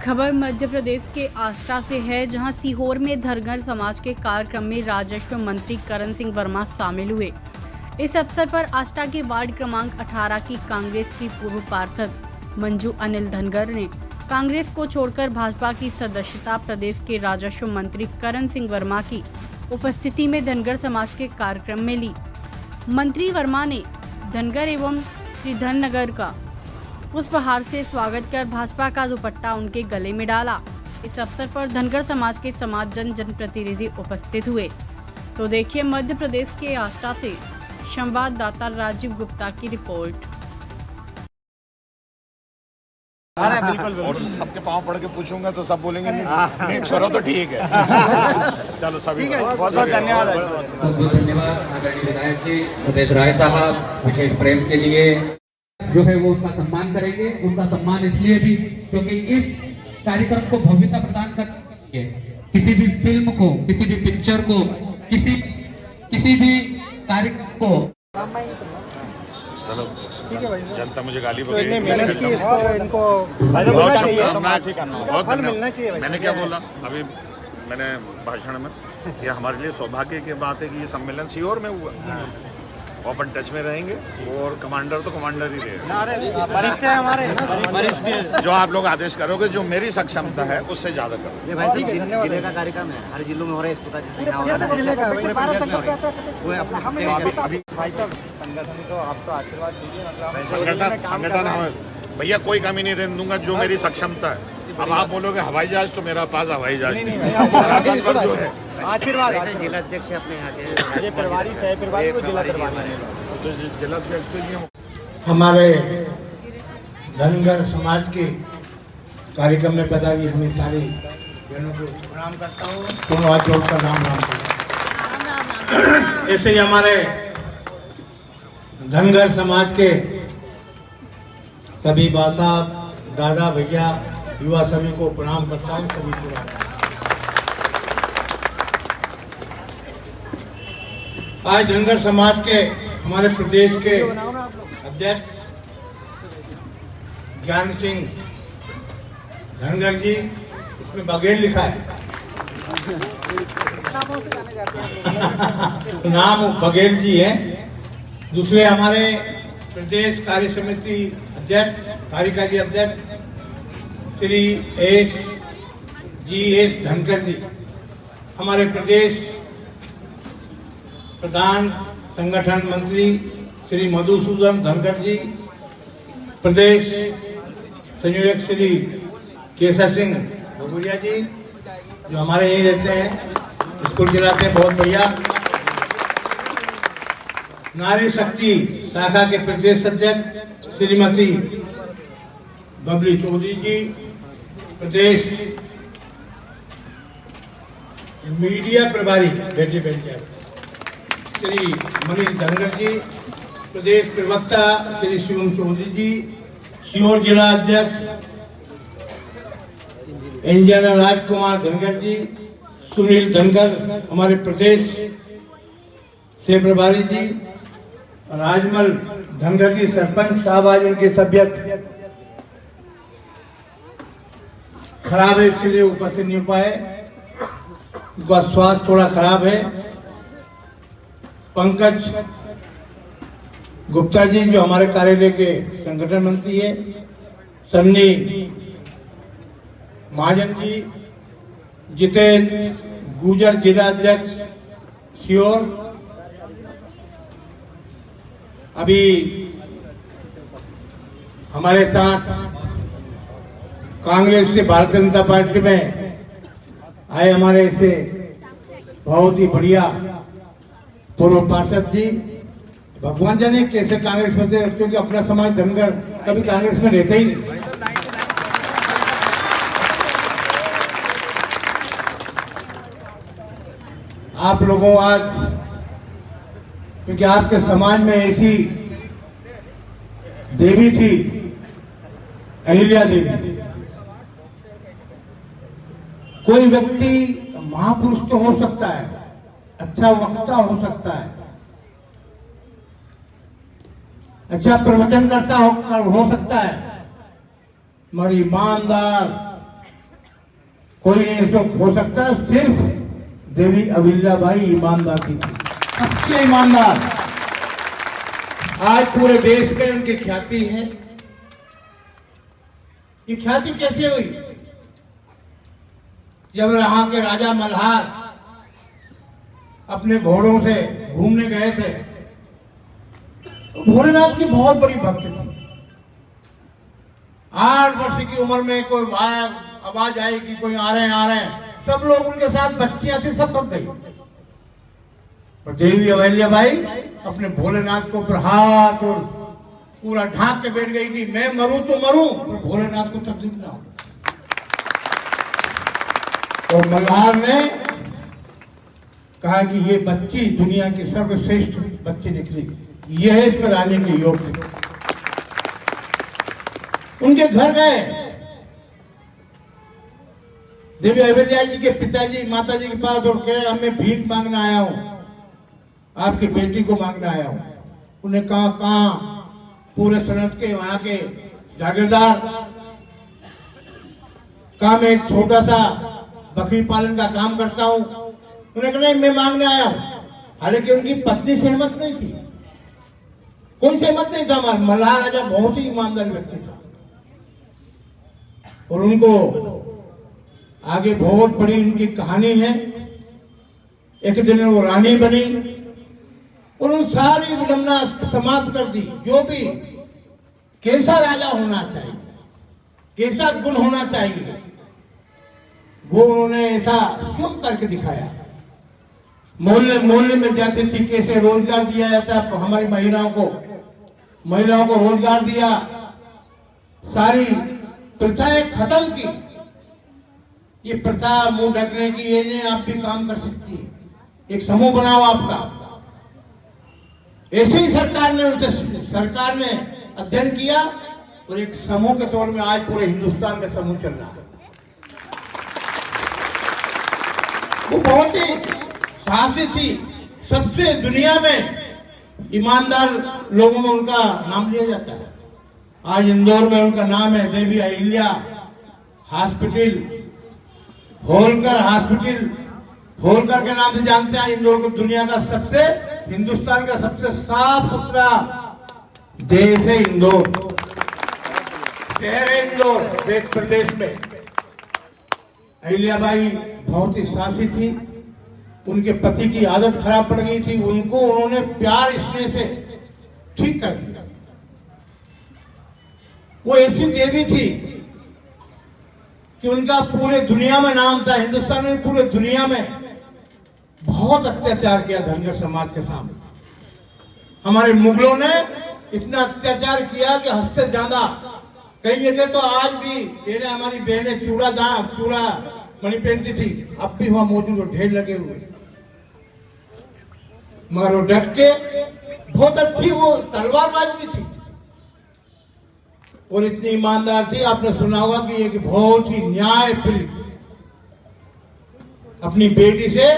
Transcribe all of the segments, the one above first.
खबर मध्य प्रदेश के आष्टा से है, जहां सीहोर में धनगर समाज के कार्यक्रम में राजस्व मंत्री करण सिंह वर्मा शामिल हुए। इस अवसर पर आष्टा के वार्ड क्रमांक 18 की कांग्रेस की पूर्व पार्षद मंजू अनिल धनगर ने कांग्रेस को छोड़कर भाजपा की सदस्यता प्रदेश के राजस्व मंत्री करण सिंह वर्मा की उपस्थिति में धनगर समाज के कार्यक्रम में ली। मंत्री वर्मा ने धनगर एवं श्रीधर नगर का पुष्पहार से स्वागत कर भाजपा का दुपट्टा उनके गले में डाला। इस अवसर पर धनगर समाज के जनप्रतिनिधि उपस्थित हुए। तो देखिए मध्य प्रदेश के आष्टा से संवाददाता राजीव गुप्ता की रिपोर्ट। और सबके पाँव पड़ के पूछूंगा तो सब बोलेंगे नहीं छोड़ो तो ठीक है। चलो सभी बहुत बहुत धन्यवाद। बहुत धन्यवाद आदरणीय विधायक जी मुकेश राय साहब, विशेष प्रेम के लिए जो है वो उनका सम्मान करेंगे। उनका सम्मान इसलिए भी क्योंकि इस कार्यक्रम को भव्यता प्रदान करके किसी भी फिल्म को, किसी भी पिक्चर को, किसी भी कार्यक्रम को। चलो ठीक है भाई, जनता मुझे गाली बहुत शुभकामनाएं। मैंने क्या बोला अभी मैंने भाषण में, ये हमारे लिए सौभाग्य की बात है कि ये सम्मेलन सीहोर में हुआ। ओपन टच में रहेंगे और कमांडर तो कमांडर ही रहेगा। वरिष्ठ है हमारे, जो आप लोग आदेश करोगे, जो मेरी सक्षमता है उससे ज्यादा करो। ये भाई साहब जिले का कार्यक्रम है, हर जिलों में हो रहा है इस प्रकार संगठन हमें भैया कोई कमी नहीं रहने दूंगा, जो मेरी सक्षमता है। अब आप बोलोगे हवाई जहाज, तो मेरा पास हवाई जहाज जो है। आशीर्वाद जिला अध्यक्ष अपने यहाँ के जिला अध्यक्ष हमारे धनगर समाज के कार्यक्रम में पधारी हमें सारी बहनों को प्रणाम करता हूँ, दोनों हाथ जोड़कर राम राम करता। ऐसे ही हमारे धनगर समाज के सभी भाषा दादा भैया युवा सभी को प्रणाम करता हूँ। सभी को आज धनगर समाज के हमारे प्रदेश के अध्यक्ष ज्ञान सिंह धनगर जी, इसमें बघेल लिखा है नाम बघेल जी है। दूसरे हमारे प्रदेश कार्य समिति अध्यक्ष, कार्यकारी अध्यक्ष श्री एस धनकर जी, हमारे प्रदेश प्रधान संगठन मंत्री श्री मधुसूदन धनकर जी, प्रदेश संयोजक श्री केसर सिंह भगुरिया जी, जो हमारे यहीं रहते हैं, स्कूल चलाते हैं, बहुत बढ़िया। नारी शक्ति शाखा के प्रदेश अध्यक्ष श्रीमती बबली चौधरी जी, प्रदेश मीडिया प्रभारी बेटी श्री मनीष धनगर जी, प्रदेश प्रवक्ता श्री शिवम चौधरी जी, सीहोर जिला अध्यक्ष इंजीनियर राजकुमार धनगर जी, सुनील धनगर हमारे प्रदेश से प्रभारी जी, राजमल धनगर जी सरपंच साहब आज उनकी तबियत खराब है, इसके लिए उपस्थित नहीं हो पाए, उनका स्वास्थ्य थोड़ा खराब है। पंकज गुप्ता जी जो हमारे कार्यालय के संगठन मंत्री है, सन्नी महाजन जी, जितेंद्र गुजर जिला अध्यक्ष सीहोर, अभी हमारे साथ कांग्रेस से भारतीय जनता पार्टी में आए हमारे ऐसे बहुत ही बढ़िया पूर्व पार्षद जी, भगवान जाने कैसे कांग्रेस में थे, क्योंकि अपना समाज धनगर कभी कांग्रेस में रहता ही नहीं। आप लोगों आज, क्योंकि आपके समाज में ऐसी देवी थी अहिल्या देवी, कोई व्यक्ति महापुरुष तो हो सकता है, अच्छा वक्ता हो सकता है, अच्छा प्रवचन करता हो सकता है, मगर ईमानदार कोई नहीं इसको हो सकता, सिर्फ देवी अहिल्याबाई ईमानदार थी, सबसे ईमानदार। आज पूरे देश में उनकी ख्याति है। ये ख्याति कैसे हुई? जब यहाँ के राजा मल्हार अपने घोड़ों से घूमने गए थे तो भोलेनाथ की बहुत बड़ी भक्त थी। 8 वर्ष की उम्र में कोई आवाज आई कि कोई आ रहे हैं, सब लोग उनके साथ, बच्चियां थी, सब भग गई। और देवी अहिल्याबाई अपने भोलेनाथ को ऊपर हाथ और पूरा ढांक के बैठ गई कि मैं मरूं तो मरूं और भोलेनाथ को तकलीफ ना हो। और मल्हार ने कहा कि ये बच्ची दुनिया की सर्वश्रेष्ठ बच्ची निकली, यह है इसमें रहने के योग्य। उनके घर गए, देवी अहिल्या जी के पिताजी माता जी के पास, और कह रहे मैं भीख मांगने आया हूं, आपकी बेटी को मांगने आया हूं। उन्हें कहा कहां? पूरे सनत के वहां के जागीरदार, कहा मैं एक छोटा सा बकरी पालन का काम करता हूं। उन्हें कहा नहीं, मैं मांगने आया हूं। हालांकि उनकी पत्नी सहमत नहीं थी, कोई सहमत नहीं था। मल्हार राजा बहुत ही ईमानदार व्यक्ति था और उनको आगे बहुत बड़ी उनकी कहानी है। एक दिन वो रानी बनी और उन सारी विडंबना समाप्त कर दी। जो भी कैसा राजा होना चाहिए, कैसा गुण होना चाहिए, वो उन्होंने ऐसा स्वयं करके दिखाया। मोहल्ले मोहल्ले में जाती थी, कैसे रोजगार दिया जाता है हमारी महिलाओं को रोजगार दिया, सारी प्रथाएं खत्म की। ये प्रथा मुंह ढकने की, ये नहीं, आप भी काम कर सकती है, एक समूह बनाओ आपका। ऐसे ही सरकार ने अध्ययन किया और एक समूह के तौर में आज पूरे हिंदुस्तान में समूह चल रहा है। वो बहुत ही साहसी थी, सबसे दुनिया में ईमानदार लोगों में उनका नाम लिया जाता है। आज इंदौर में उनका नाम है देवी अहिल्या हॉस्पिटल, होलकर हॉस्पिटल, होलकर के नाम से जानते हैं। इंदौर को दुनिया का सबसे, हिंदुस्तान का सबसे साफ सुथरा देश है इंदौर, शहर है इंदौर, देश प्रदेश में। अहिल्याबाई बहुत ही साहसी थी, उनके पति की आदत खराब पड़ गई थी, उनको उन्होंने प्यार स्नेह से ठीक कर दिया। वो ऐसी देवी थी कि उनका पूरे दुनिया में नाम था, हिंदुस्तान में, पूरे दुनिया में बहुत अत्याचार किया धनगर समाज के सामने। हमारे मुगलों ने इतना अत्याचार किया कि हद से ज्यादा। कई जगह तो आज भी पहले हमारी बहनें चूड़ा मणि पहनती थी, अब भी वहां मौजूद और ढेर लगे हुए। मगर वो डट के, बहुत अच्छी वो तलवारबाज भी थी और इतनी ईमानदार थी। आपने सुना होगा कि एक बहुत ही न्यायप्रिय, अपनी बेटी से,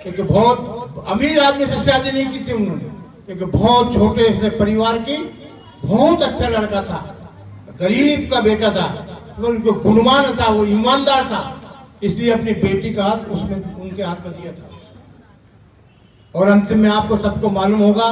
एक बहुत अमीर आदमी से शादी नहीं की थी उन्होंने, एक बहुत छोटे से परिवार की, बहुत अच्छा लड़का था, गरीब का बेटा था, तो उनको गुणवान था, वो ईमानदार था, इसलिए अपनी बेटी का हाथ उसमें उनके हाथ में दिया था। और अंतिम में आपको सबको मालूम होगा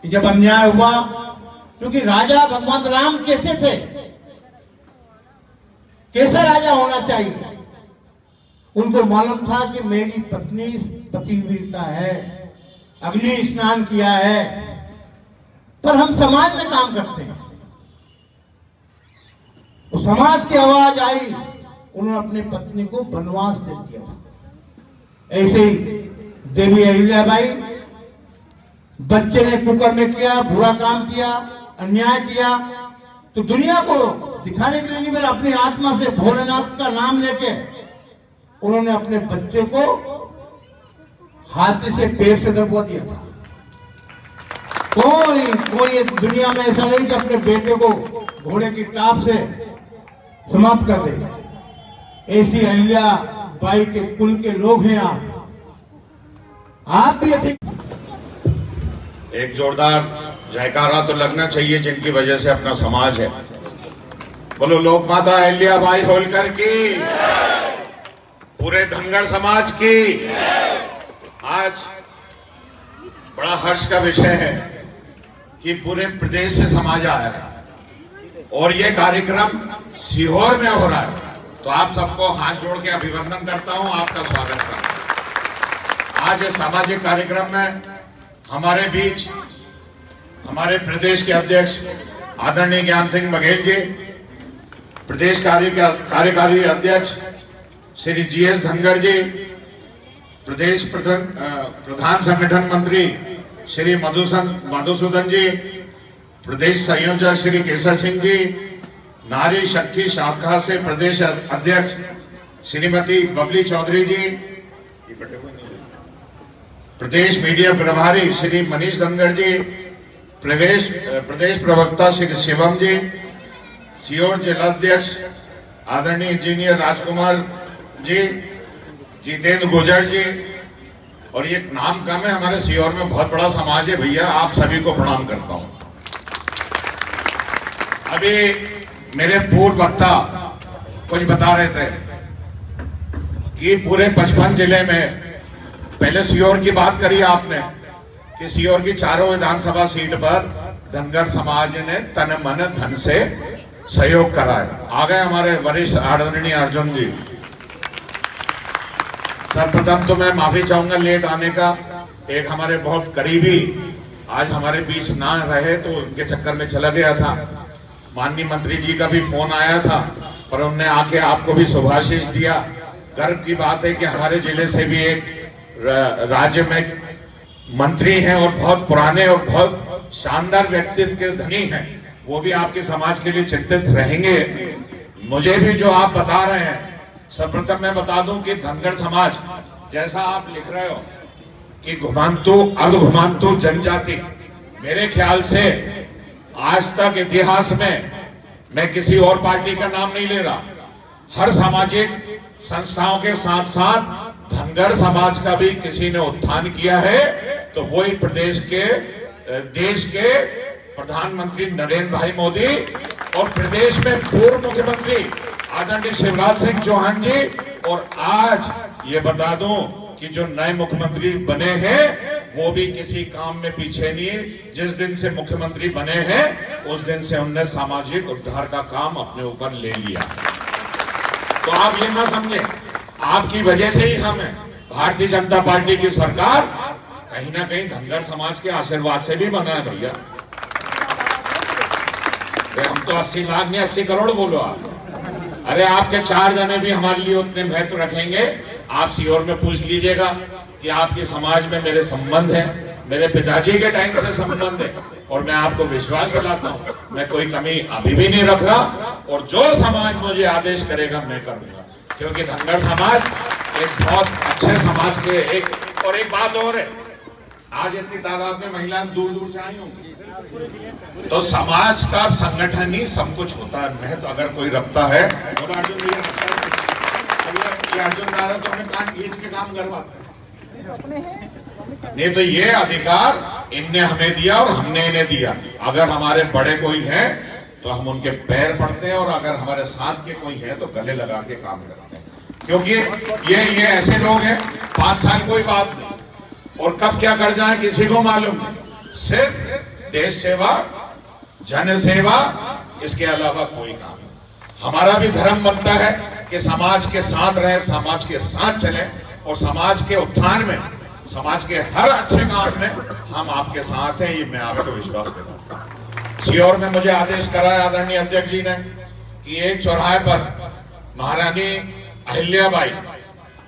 कि जब अन्याय हुआ, क्योंकि राजा भगवान राम कैसे थे, कैसा राजा होना चाहिए, उनको मालूम था कि मेरी पत्नी पतिव्रता है, अग्नि स्नान किया है, पर हम समाज में काम करते हैं। तो समाज की आवाज आई, उन्होंने अपनी पत्नी को वनवास दे दिया था। ऐसे ही देवी अहिल्याबाई, बच्चे ने कुकर्म किया, बुरा काम किया, अन्याय किया, तो दुनिया को दिखाने के लिए नहीं, मेरे अपनी आत्मा से भोलेनाथ का नाम लेके उन्होंने अपने बच्चे को हाथी से पैर से दबवा दिया था। कोई दुनिया में ऐसा नहीं कि अपने बेटे को घोड़े की टाप से समाप्त कर दे। ऐसी अहिल्याबाई के कुल के लोग हैं आप भी ऐसे। एक जोरदार जयकारा तो लगना चाहिए जिनकी वजह से अपना समाज है, बोलो लोक माता अहिल्याबाई होलकर की, पूरे धनगर समाज की। आज बड़ा हर्ष का विषय है कि पूरे प्रदेश से समाज आया है और ये कार्यक्रम सीहोर में हो रहा है। तो आप सबको हाथ जोड़ के अभिनंदन करता हूं, आपका स्वागत करता हूं। आज इस सामाजिक कार्यक्रम में हमारे बीच हमारे प्रदेश के अध्यक्ष आदरणीय ज्ञान सिंह बघेल जी, प्रदेश कार्यकारी अध्यक्ष श्री जीएस धनगर जी, प्रदेश प्रधान संगठन मंत्री श्री मधुसूदन जी, प्रदेश संयोजक श्री केसर सिंह जी, नारी शक्ति शाखा से प्रदेश अध्यक्ष श्रीमती बबली चौधरी जी, प्रदेश मीडिया प्रभारी श्री मनीष धनगर जी, प्रदेश प्रवक्ता श्री शिवम जी, सीहोर जिलाध्यक्ष आदरणीय इंजीनियर राजकुमार जी, जितेंद्र गुजर जी, और ये नाम कम है, हमारे सीहोर में बहुत बड़ा समाज है भैया, आप सभी को प्रणाम करता हूं। अभी मेरे पूर्व वक्ता कुछ बता रहे थे कि पूरे 55 जिले में, पहले सीहोर की बात करी आपने कि सीहोर की चारों विधानसभा सीट पर धनगर समाज ने तन मन धन से सहयोग करा है। आ गए हमारे वरिष्ठ आदरणीय अर्जुन जी। सर्वप्रथम तो मैं माफी चाहूंगा लेट आने का, एक हमारे बहुत करीबी आज हमारे बीच ना रहे तो उनके चक्कर में चला गया था। माननीय मंत्री जी का भी फोन आया था पर उन्होंने आके आपको भी शुभाशीष दिया। गर्व की बात है कि हमारे जिले से भी एक राज्य में मंत्री हैं और बहुत पुराने और बहुत शानदार व्यक्तित्व के धनी हैं, वो भी आपके समाज के लिए चिंतित रहेंगे। मुझे भी जो आप बता रहे हैं, सर्वप्रथम मैं बता दूं कि धनगर समाज, जैसा आप लिख रहे हो कि घुमांतु अर्ध घुमांतु जनजाति, मेरे ख्याल से आज तक इतिहास में मैं किसी और पार्टी का नाम नहीं ले रहा, हर सामाजिक संस्थाओं के साथ साथ धनगर समाज का भी किसी ने उत्थान किया है तो वही प्रदेश के देश के प्रधानमंत्री नरेंद्र भाई मोदी और प्रदेश में पूर्व मुख्यमंत्री आदरणीय शिवराज सिंह चौहान जी, और आज ये बता दूं कि जो नए मुख्यमंत्री बने हैं वो भी किसी काम में पीछे नहीं है। जिस दिन से मुख्यमंत्री बने हैं उस दिन से उन्होंने सामाजिक उद्धार का काम अपने ऊपर ले लिया। तो आप ये ना समझे आपकी वजह से ही हम हैं। भारतीय जनता पार्टी की सरकार कहीं ना कहीं धनगर समाज के आशीर्वाद से भी बना है भैया। हम तो 80 लाख नहीं 80 करोड़ बोलो आप। अरे आपके 4 जने भी हमारे लिए उतने महत्व रखेंगे। आप सीहोर में पूछ लीजिएगा कि आपके समाज में मेरे संबंध है, मेरे पिताजी के टाइम से संबंध है, और मैं आपको विश्वास दिलाता हूँ मैं कोई कमी अभी भी नहीं रख रहा, और जो समाज मुझे आदेश करेगा मैं करूंगा, क्योंकि धनगर समाज एक बहुत अच्छे समाज के एक बात और है, आज इतनी तादाद में महिलाएं दूर दूर से आई होंगी, तो समाज का संगठन ही सब कुछ होता है। महत्व अगर कोई रखता है, अर्जुन दादा तो हमें कान खींच के काम करवाते हैं, नहीं तो ये अधिकार इनने हमें दिया और हमने इन्हें दिया। अगर हमारे बड़े कोई हैं तो हम उनके पैर पड़ते हैं, और अगर हमारे साथ के कोई है तो गले लगा के काम करते हैं, क्योंकि ये ऐसे लोग हैं 5 साल कोई बात नहीं, और कब क्या कर जाए किसी को मालूम नहीं। सिर्फ देश सेवा, जन सेवा, इसके अलावा कोई काम नहीं। हमारा भी धर्म बनता है कि समाज के साथ रहे, समाज के साथ चले, और समाज के उत्थान में, समाज के हर अच्छे काम में हम आपके साथ हैं, ये मैं आपको विश्वास दिलाता हूं। सीहोर में मुझे आदेश कराया आदरणीय अध्यक्ष जी ने कि एक चौराहे पर महारानी अहिल्याबाई,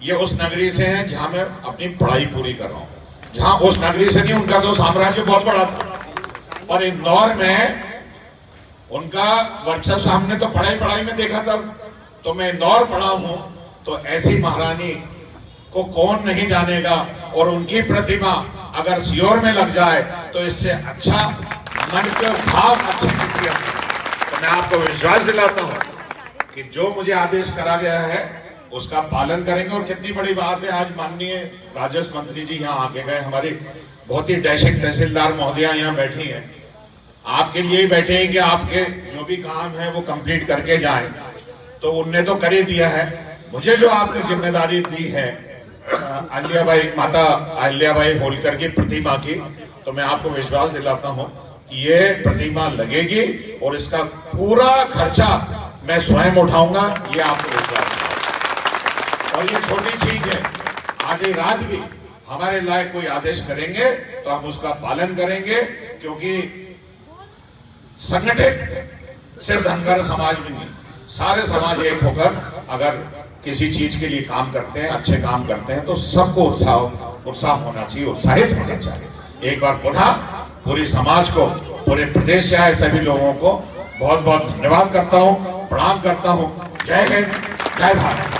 ये उस नगरी से हैं जहां मैं अपनी पढ़ाई पूरी कर रहा हूं, जहां उस नगरी से नहीं, उनका तो साम्राज्य बहुत बड़ा था, और इंदौर में उनका वर्चस्व हमने तो पढ़ाई में देखा था, तो मैं इंदौर पढ़ा हूं, तो ऐसी महारानी को कौन नहीं जानेगा, और उनकी प्रतिमा अगर सीहोर में लग जाए तो इससे अच्छा मन के भाव अच्छे किसी। तो मैं आपको विश्वास दिलाता हूं कि जो मुझे आदेश करा गया है उसका पालन करेंगे। और कितनी बड़ी बात है, आज माननीय राजस्व मंत्री जी यहाँ आके गए, हमारी बहुत ही डैशिंग तहसीलदार महोदया यहाँ बैठी हैं, आपके लिए ही बैठे हैं कि आपके जो भी काम है वो कंप्लीट करके जाएं। तो उनने तो कर ही दिया है। मुझे जो आपने जिम्मेदारी दी है अहिल्याबाई, माता अहिल्याबाई होलकर की प्रतिमा की, तो मैं आपको विश्वास दिलाता हूं कि ये प्रतिमा लगेगी और इसका पूरा खर्चा मैं स्वयं उठाऊंगा, ये आपको विश्वास है। और ये छोटी चीज है, आधी रात भी हमारे लायक कोई आदेश करेंगे तो हम उसका पालन करेंगे, क्योंकि संगठित सिर्फ धनगर समाज में नहीं, सारे समाज एक होकर अगर किसी चीज के लिए काम करते हैं, अच्छे काम करते हैं, तो सबको उत्साह होना चाहिए, उत्साहित होना चाहिए। एक बार पुनः पूरी समाज को, पूरे प्रदेश से आए सभी लोगों को बहुत बहुत धन्यवाद करता हूं, प्रणाम करता हूं। जय हिंद, जय भारत।